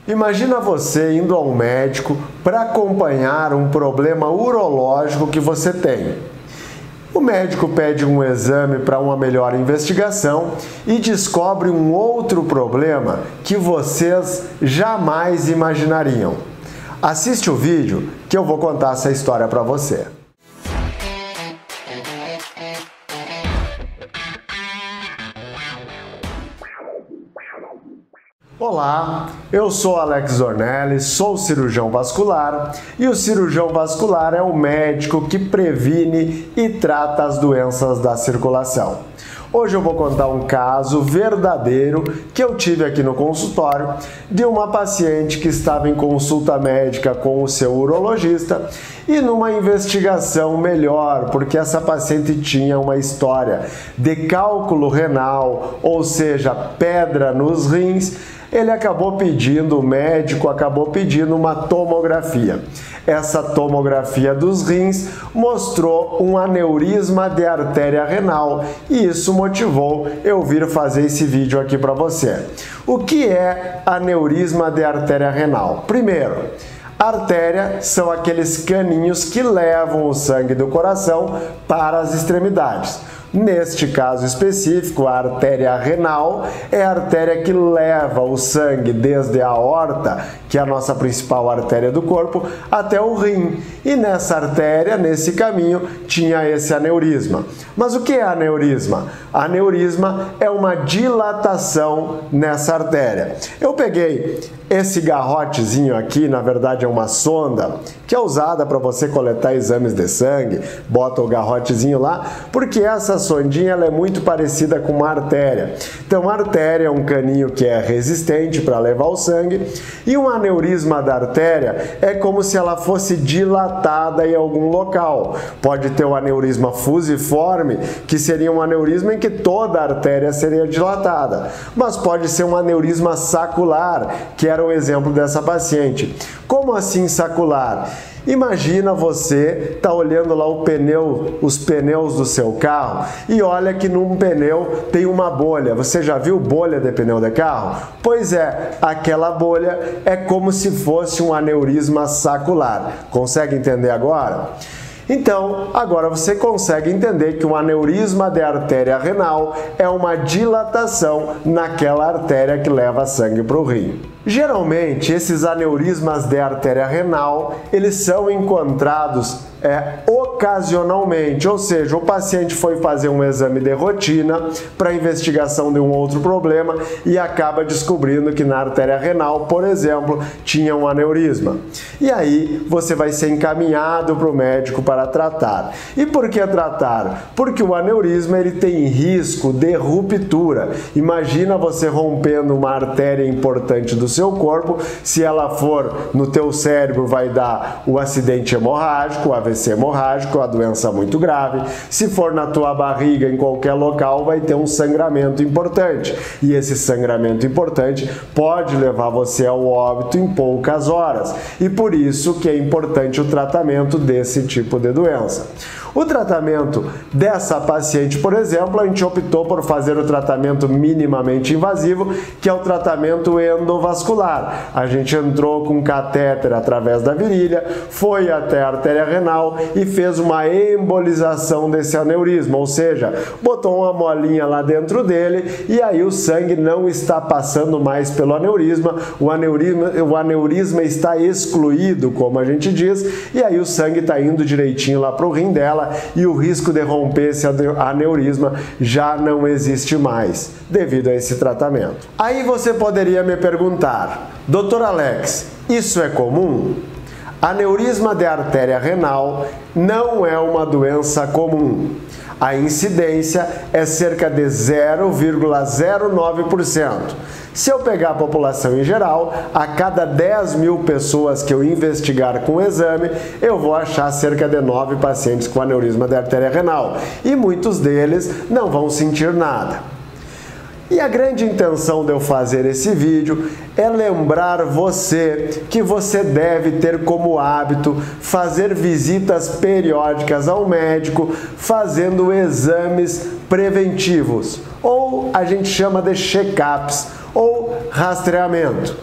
Imagina você indo ao médico para acompanhar um problema urológico que você tem. O médico pede um exame para uma melhor investigação e descobre um outro problema que vocês jamais imaginariam. Assiste o vídeo que eu vou contar essa história para você. Olá, eu sou Alex Zornelli, sou cirurgião vascular e o cirurgião vascular é o médico que previne e trata as doenças da circulação. Hoje eu vou contar um caso verdadeiro que eu tive aqui no consultório de uma paciente que estava em consulta médica com o seu urologista e numa investigação melhor, porque essa paciente tinha uma história de cálculo renal, ou seja, pedra nos rins. O médico acabou pedindo uma tomografia. Essa tomografia dos rins mostrou um aneurisma de artéria renal e isso motivou eu vir fazer esse vídeo aqui para você. O que é aneurisma de artéria renal? Primeiro, artéria são aqueles caninhos que levam o sangue do coração para as extremidades. Neste caso específico, a artéria renal é a artéria que leva o sangue desde a aorta, que é a nossa principal artéria do corpo, até o rim. E nessa artéria, nesse caminho, tinha esse aneurisma. Mas o que é aneurisma? Aneurisma é uma dilatação nessa artéria. Eu peguei esse garrotezinho aqui, na verdade é uma sonda, que é usada para você coletar exames de sangue, bota o garrotezinho lá, porque essa sondinha ela é muito parecida com uma artéria. Então a artéria é um caninho que é resistente para levar o sangue e um aneurisma da artéria é como se ela fosse dilatada em algum local. Pode ter um aneurisma fusiforme, que seria um aneurisma em que toda a artéria seria dilatada, mas pode ser um aneurisma sacular, que era o exemplo dessa paciente. Como assim sacular? Imagina você tá olhando lá os pneus do seu carro e olha que num pneu tem uma bolha. Você já viu bolha de pneu de carro? Pois é, aquela bolha é como se fosse um aneurisma sacular. Consegue entender agora? Então, agora você consegue entender que um aneurisma de artéria renal é uma dilatação naquela artéria que leva sangue para o rim. Geralmente, esses aneurismas de artéria renal, eles são encontrados ocasionalmente, ou seja, o paciente foi fazer um exame de rotina para investigação de um outro problema e acaba descobrindo que na artéria renal, por exemplo, tinha um aneurisma. E aí você vai ser encaminhado para o médico para tratar. E por que tratar? Porque o aneurisma ele tem risco de ruptura. Imagina você rompendo uma artéria importante do seu corpo, se ela for no teu cérebro vai dar o acidente hemorrágico, o AVC hemorrágico, a doença muito grave. Se for na tua barriga, em qualquer local, vai ter um sangramento importante. E esse sangramento importante pode levar você ao óbito em poucas horas. E por isso que é importante o tratamento desse tipo de doença. O tratamento dessa paciente, por exemplo, a gente optou por fazer o tratamento minimamente invasivo, que é o tratamento endovascular. A gente entrou com um catéter através da virilha, foi até a artéria renal e fez uma embolização desse aneurisma, ou seja, botou uma molinha lá dentro dele e aí o sangue não está passando mais pelo aneurisma, o aneurisma está excluído, como a gente diz, e aí o sangue está indo direitinho lá para o rim dela e o risco de romper esse aneurisma já não existe mais devido a esse tratamento. Aí você poderia me perguntar, Dr. Alex, isso é comum? Aneurisma de artéria renal não é uma doença comum. A incidência é cerca de 0,09%. Se eu pegar a população em geral, a cada 10 mil pessoas que eu investigar com o exame, eu vou achar cerca de 9 pacientes com aneurisma de artéria renal. E muitos deles não vão sentir nada. E a grande intenção de eu fazer esse vídeo é lembrar você que você deve ter como hábito fazer visitas periódicas ao médico, fazendo exames preventivos, ou a gente chama de check-ups, ou rastreamento.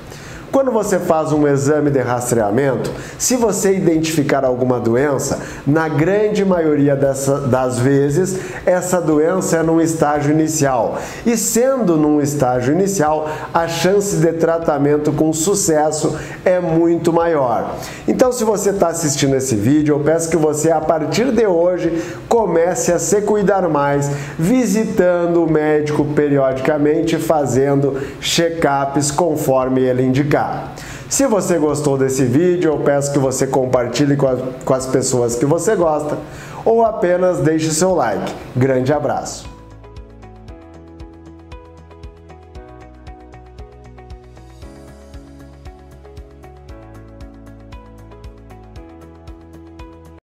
Quando você faz um exame de rastreamento, se você identificar alguma doença, na grande maioria das vezes, essa doença é num estágio inicial. E sendo num estágio inicial, a chance de tratamento com sucesso é muito maior. Então, se você está assistindo esse vídeo, eu peço que você, a partir de hoje, comece a se cuidar mais, visitando o médico periodicamente, fazendo check-ups conforme ele indicar. Se você gostou desse vídeo, eu peço que você compartilhe com as pessoas que você gosta ou apenas deixe seu like. Grande abraço!